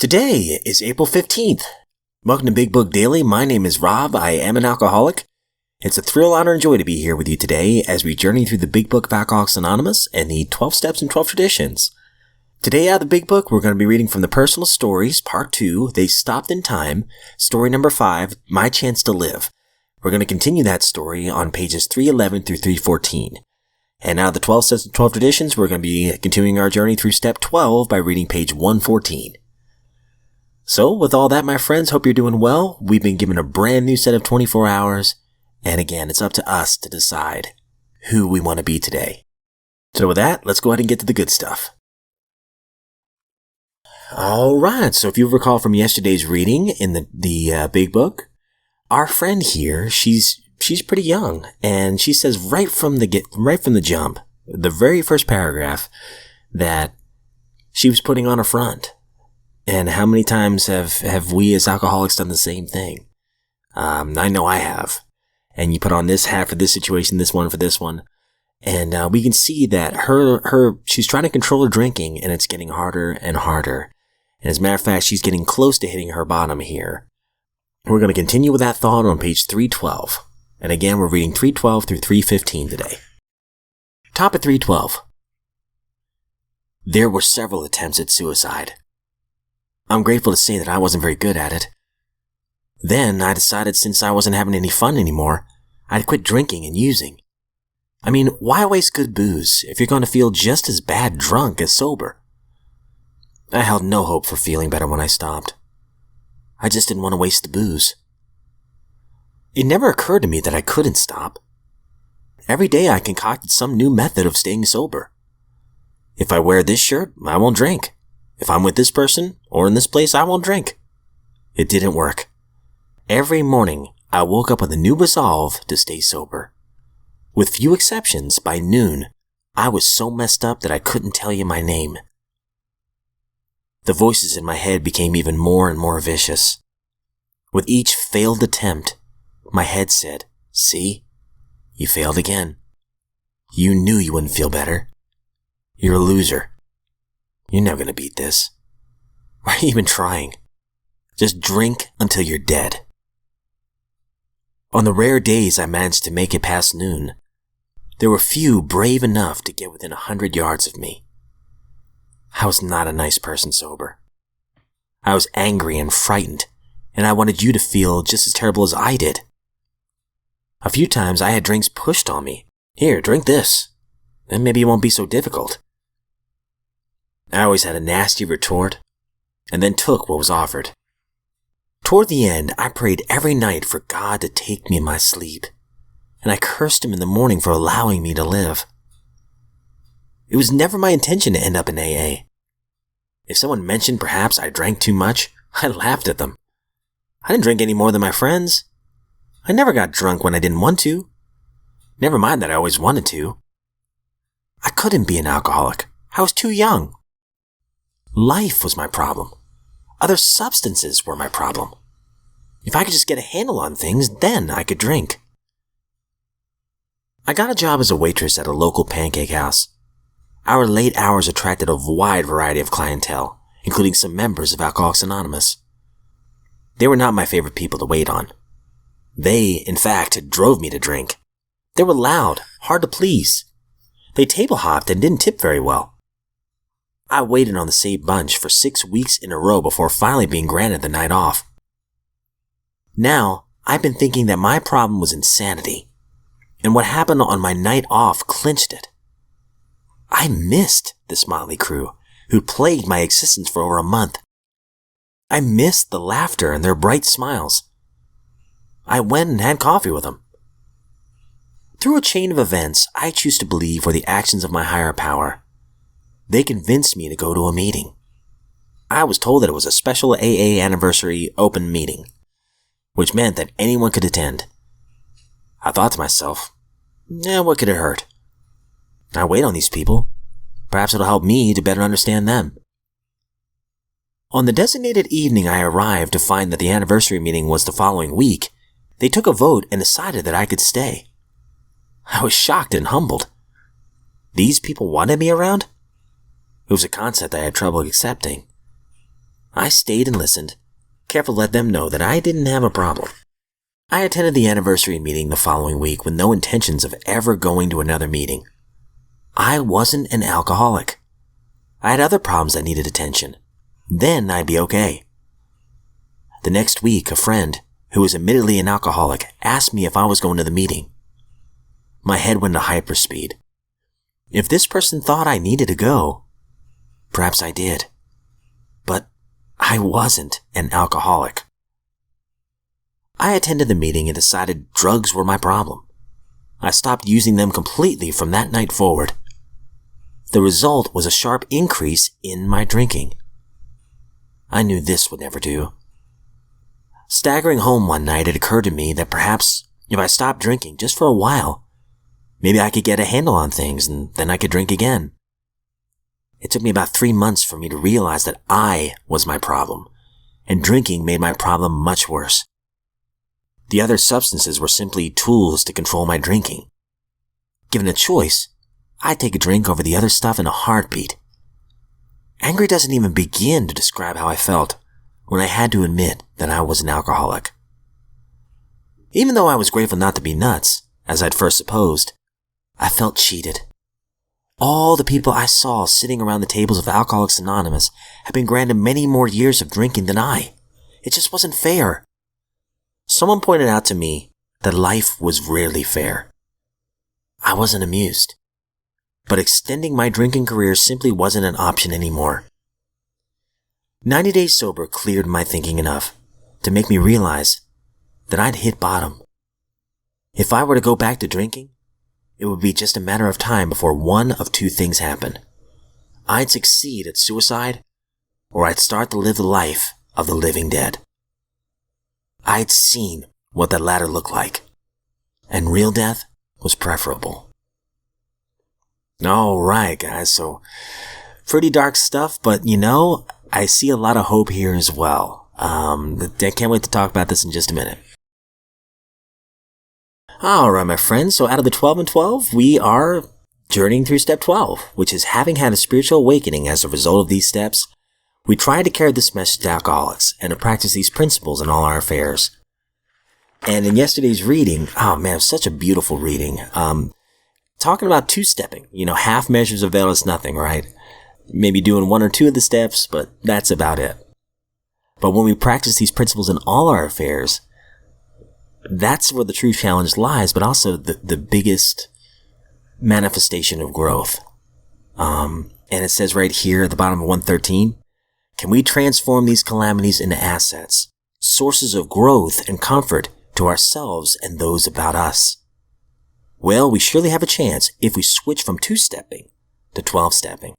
Today is April 15th. Welcome to Big Book Daily. My name is Rob. I am an alcoholic. It's a thrill, honor, and joy to be here with you today as we journey through the Big Book of Alcoholics Anonymous and the 12 Steps and 12 Traditions. Today out of the Big Book, we're going to be reading from the Personal Stories, Part 2, They Stopped in Time, Story number 5, My Chance to Live. We're going to continue that story on pages 311 through 314. And out of the 12 Steps and 12 Traditions, we're going to be continuing our journey through Step 12 by reading page 114. So, with all that, my friends, hope you're doing well. We've been given a brand new set of 24 hours, and again, it's up to us to decide who we want to be today. So with that, let's go ahead and get to the good stuff. Alright, so if you recall from yesterday's reading in the Big Book, our friend here, she's pretty young, and she says right from the jump, the very first paragraph, that she was putting on a front. And how many times have we as alcoholics done the same thing? I know I have. And you put on this hat for this situation, this one for this one. And we can see that she's trying to control her drinking, and it's getting harder and harder. And as a matter of fact, she's getting close to hitting her bottom here. We're going to continue with that thought on page 312. And again, we're reading 312 through 315 today. Top of 312. There were several attempts at suicide. I'm grateful to say that I wasn't very good at it. Then I decided since I wasn't having any fun anymore, I'd quit drinking and using. I mean, why waste good booze if you're going to feel just as bad drunk as sober? I held no hope for feeling better when I stopped. I just didn't want to waste the booze. It never occurred to me that I couldn't stop. Every day I concocted some new method of staying sober. If I wear this shirt, I won't drink. If I'm with this person or in this place, I won't drink. It didn't work. Every morning, I woke up with a new resolve to stay sober. With few exceptions, by noon, I was so messed up that I couldn't tell you my name. The voices in my head became even more and more vicious. With each failed attempt, my head said, "See, you failed again. You knew you wouldn't feel better. You're a loser. You're never going to beat this. Why are you even trying? Just drink until you're dead." On the rare days I managed to make it past noon, there were few brave enough to get within 100 yards of me. I was not a nice person sober. I was angry and frightened, and I wanted you to feel just as terrible as I did. A few times I had drinks pushed on me. "Here, drink this. Then maybe it won't be so difficult." I always had a nasty retort, and then took what was offered. Toward the end, I prayed every night for God to take me in my sleep, and I cursed Him in the morning for allowing me to live. It was never my intention to end up in AA. If someone mentioned perhaps I drank too much, I laughed at them. I didn't drink any more than my friends. I never got drunk when I didn't want to. Never mind that I always wanted to. I couldn't be an alcoholic. I was too young. Life was my problem. Other substances were my problem. If I could just get a handle on things, then I could drink. I got a job as a waitress at a local pancake house. Our late hours attracted a wide variety of clientele, including some members of Alcoholics Anonymous. They were not my favorite people to wait on. They, in fact, drove me to drink. They were loud, hard to please. They table hopped and didn't tip very well. I waited on the same bunch for 6 weeks in a row before finally being granted the night off. Now, I've been thinking that my problem was insanity, and what happened on my night off clinched it. I missed this motley crew who plagued my existence for over a month. I missed the laughter and their bright smiles. I went and had coffee with them. Through a chain of events I choose to believe were the actions of my higher power, they convinced me to go to a meeting. I was told that it was a special AA anniversary open meeting, which meant that anyone could attend. I thought to myself, what could it hurt? I wait on these people. Perhaps it'll help me to better understand them. On the designated evening I arrived to find that the anniversary meeting was the following week, they took a vote and decided that I could stay. I was shocked and humbled. These people wanted me around? It was a concept I had trouble accepting. I stayed and listened, careful to let them know that I didn't have a problem. I attended the anniversary meeting the following week with no intentions of ever going to another meeting. I wasn't an alcoholic. I had other problems that needed attention. Then I'd be okay. The next week, a friend, who was admittedly an alcoholic, asked me if I was going to the meeting. My head went to hyperspeed. If this person thought I needed to go, perhaps I did. But I wasn't an alcoholic. I attended the meeting and decided drugs were my problem. I stopped using them completely from that night forward. The result was a sharp increase in my drinking. I knew this would never do. Staggering home one night, it occurred to me that perhaps if I stopped drinking just for a while, maybe I could get a handle on things and then I could drink again. It took me about 3 months for me to realize that I was my problem, and drinking made my problem much worse. The other substances were simply tools to control my drinking. Given a choice, I'd take a drink over the other stuff in a heartbeat. Anger doesn't even begin to describe how I felt when I had to admit that I was an alcoholic. Even though I was grateful not to be nuts, as I'd first supposed, I felt cheated. All the people I saw sitting around the tables of Alcoholics Anonymous had been granted many more years of drinking than I. It just wasn't fair. Someone pointed out to me that life was rarely fair. I wasn't amused. But extending my drinking career simply wasn't an option anymore. 90 days sober cleared my thinking enough to make me realize that I'd hit bottom. If I were to go back to drinking, it would be just a matter of time before one of two things happened. I'd succeed at suicide, or I'd start to live the life of the living dead. I'd seen what that latter looked like, and real death was preferable. Alright guys, so pretty dark stuff, but I see a lot of hope here as well. I can't wait to talk about this in just a minute. Alright my friends, so out of the 12 and 12, we are journeying through step 12, which is having had a spiritual awakening as a result of these steps. We try to carry this message to alcoholics and to practice these principles in all our affairs. And in yesterday's reading, oh man, it was such a beautiful reading. Talking about two-stepping, half measures avail us nothing, right? Maybe doing one or two of the steps, but that's about it. But when we practice these principles in all our affairs, that's where the true challenge lies, but also the biggest manifestation of growth. And it says right here at the bottom of 113, can we transform these calamities into assets, sources of growth and comfort to ourselves and those about us? Well, we surely have a chance if we switch from two-stepping to 12-stepping.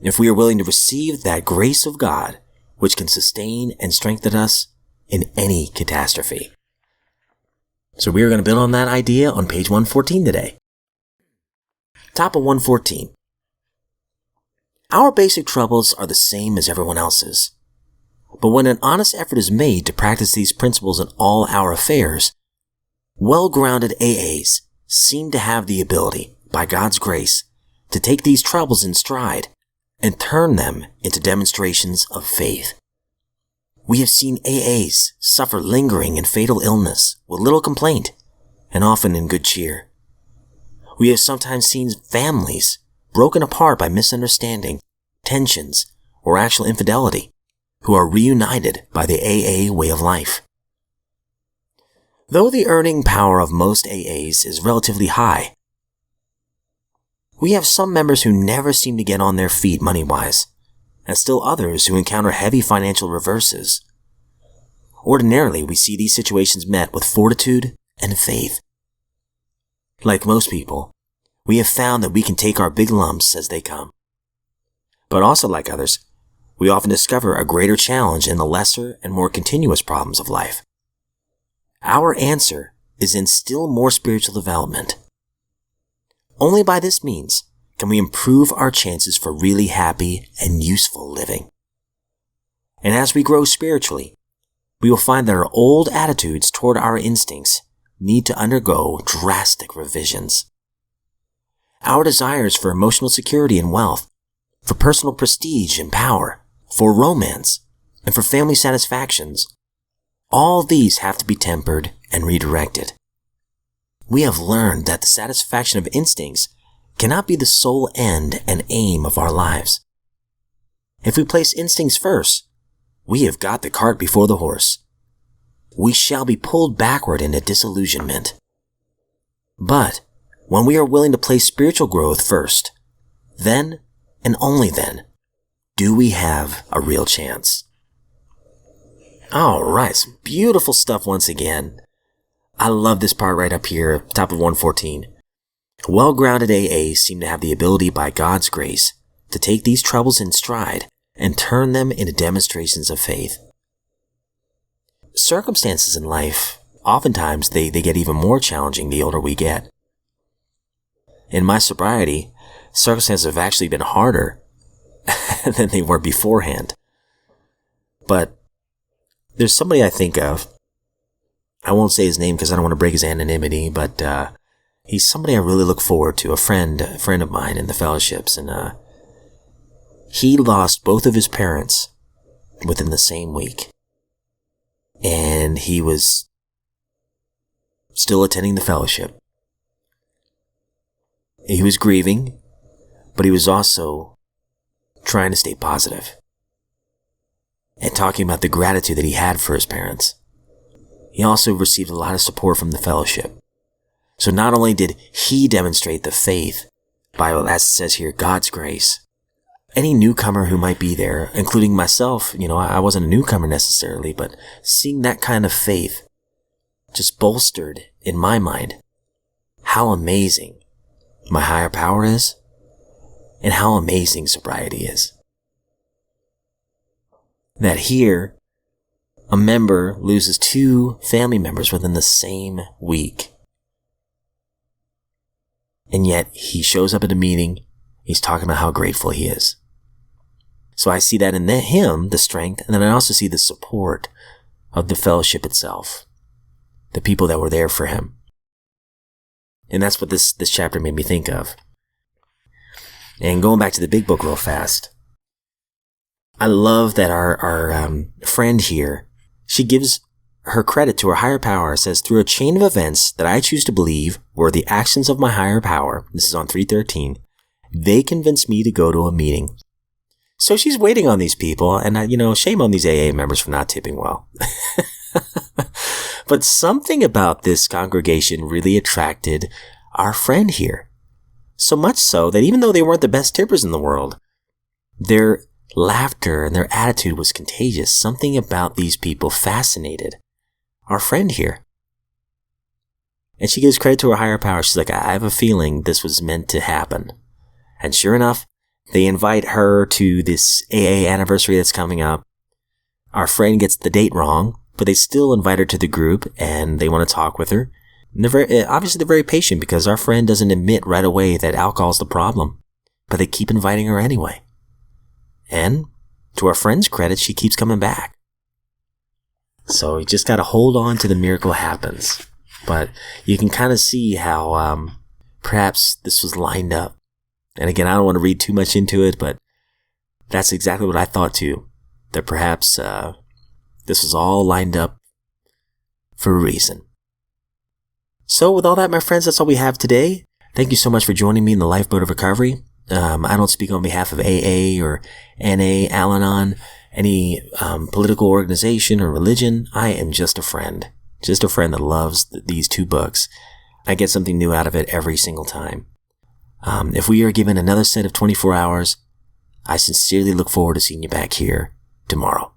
If we are willing to receive that grace of God, which can sustain and strengthen us in any catastrophe. So we are going to build on that idea on page 114 today. Top of 114. Our basic troubles are the same as everyone else's. But when an honest effort is made to practice these principles in all our affairs, well-grounded AAs seem to have the ability, by God's grace, to take these troubles in stride and turn them into demonstrations of faith. We have seen AAs suffer lingering and fatal illness with little complaint, and often in good cheer. We have sometimes seen families broken apart by misunderstanding, tensions, or actual infidelity, who are reunited by the AA way of life. Though the earning power of most AAs is relatively high, we have some members who never seem to get on their feet money-wise, and still others who encounter heavy financial reverses. Ordinarily, we see these situations met with fortitude and faith. Like most people, we have found that we can take our big lumps as they come. But also like others, we often discover a greater challenge in the lesser and more continuous problems of life. Our answer is in still more spiritual development. Only by this means can we improve our chances for really happy and useful living. And as we grow spiritually, we will find that our old attitudes toward our instincts need to undergo drastic revisions. Our desires for emotional security and wealth, for personal prestige and power, for romance, and for family satisfactions. All these have to be tempered and redirected. We have learned that the satisfaction of instincts cannot be the sole end and aim of our lives. If we place instincts first, we have got the cart before the horse. We shall be pulled backward into disillusionment. But when we are willing to place spiritual growth first, then and only then do we have a real chance. Alright, some beautiful stuff once again. I love this part right up here, top of 114. Well-grounded AAs seem to have the ability by God's grace to take these troubles in stride and turn them into demonstrations of faith. Circumstances in life, oftentimes they get even more challenging the older we get. In my sobriety, circumstances have actually been harder than they were beforehand. But there's somebody I think of. I won't say his name because I don't want to break his anonymity, but he's somebody I really look forward to, a friend of mine in the fellowships, and he lost both of his parents within the same week. And he was still attending the fellowship. He was grieving, but he was also trying to stay positive and talking about the gratitude that he had for his parents. He also received a lot of support from the fellowship. So not only did he demonstrate the faith by, as it says here, God's grace, any newcomer who might be there, including myself, I wasn't a newcomer necessarily, but seeing that kind of faith just bolstered in my mind how amazing my higher power is and how amazing sobriety is. That here, a member loses 2 family members within the same week. And yet he shows up at a meeting, he's talking about how grateful he is. So I see that in him, the strength, and then I also see the support of the fellowship itself, the people that were there for him. And that's what this chapter made me think of. And going back to the big book real fast, I love that our friend here, she gives her credit to her higher power. It says, through a chain of events that I choose to believe were the actions of my higher power, this is on 313, they convinced me to go to a meeting. So she's waiting on these people, and shame on these AA members for not tipping well. But something about this congregation really attracted our friend here. So much so that even though they weren't the best tippers in the world, their laughter and their attitude was contagious. Something about these people fascinated our friend here. And she gives credit to her higher power. She's like, I have a feeling this was meant to happen. And sure enough, they invite her to this AA anniversary that's coming up. Our friend gets the date wrong, but they still invite her to the group and they want to talk with her. And they're very patient because our friend doesn't admit right away that alcohol's the problem, but they keep inviting her anyway. And to our friend's credit, she keeps coming back. So you just got to hold on to the miracle happens. But you can kind of see how perhaps this was lined up. And again, I don't want to read too much into it, but that's exactly what I thought too. That perhaps this was all lined up for a reason. So with all that, my friends, that's all we have today. Thank you so much for joining me in the Lifeboat of Recovery. I don't speak on behalf of AA or NA, Al-Anon, any political organization or religion. I am just a friend that loves these 2 books. I get something new out of it every single time. If we are given another set of 24 hours, I sincerely look forward to seeing you back here tomorrow.